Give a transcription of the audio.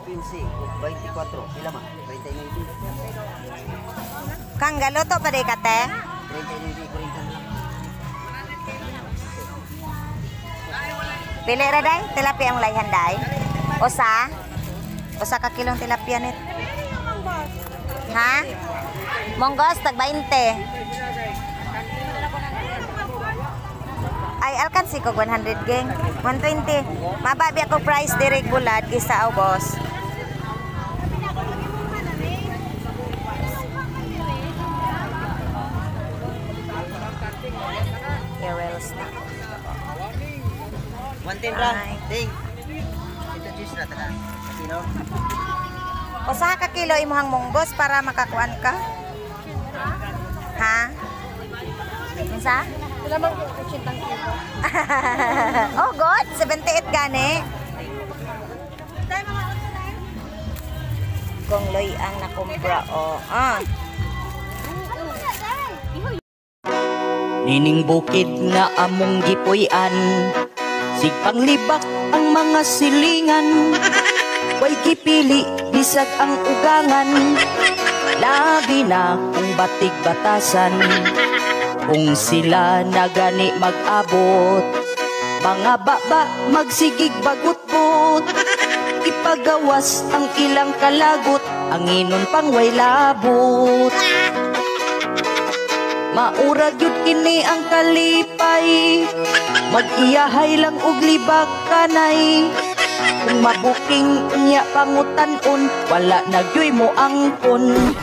15, 24, pila ma? 39. Kang galoto pa di ka, te? 39, 40 na lang. Pili ra day? Tilapia ang layhan day? Usa? Usa ka kilong tilapia nit. Ha? Monggos, tag 20. Ay, alkansi ko 100 geng. 120. Mababi ako price direct bulad isa o boss. Earrels na. 110 ra. Ding. Ito juice ra ta. Sino? Usa ka kilo imuhang monggos para makakuan ka? Ha? Unsa? Wala bang 80 kilo? Oh, good. 78 gani. Kung loy ang nakumpra, oh. Nining bukid nga among gipuy-an, sigpang libak ang mga silingan. Way gipili, bisag ang ugangan, labi na kung batig batasan. Kung sila na gani mag-abot, mga baba magsigig bagut-but, ipagawas ang ilang kalagot, ang inon pang way labot. Maurag yun kini ang kalipay, mag-iyahay lang og libak kanay. Kung mabuking niya pangutan-on, wala nagyoy mo angkon.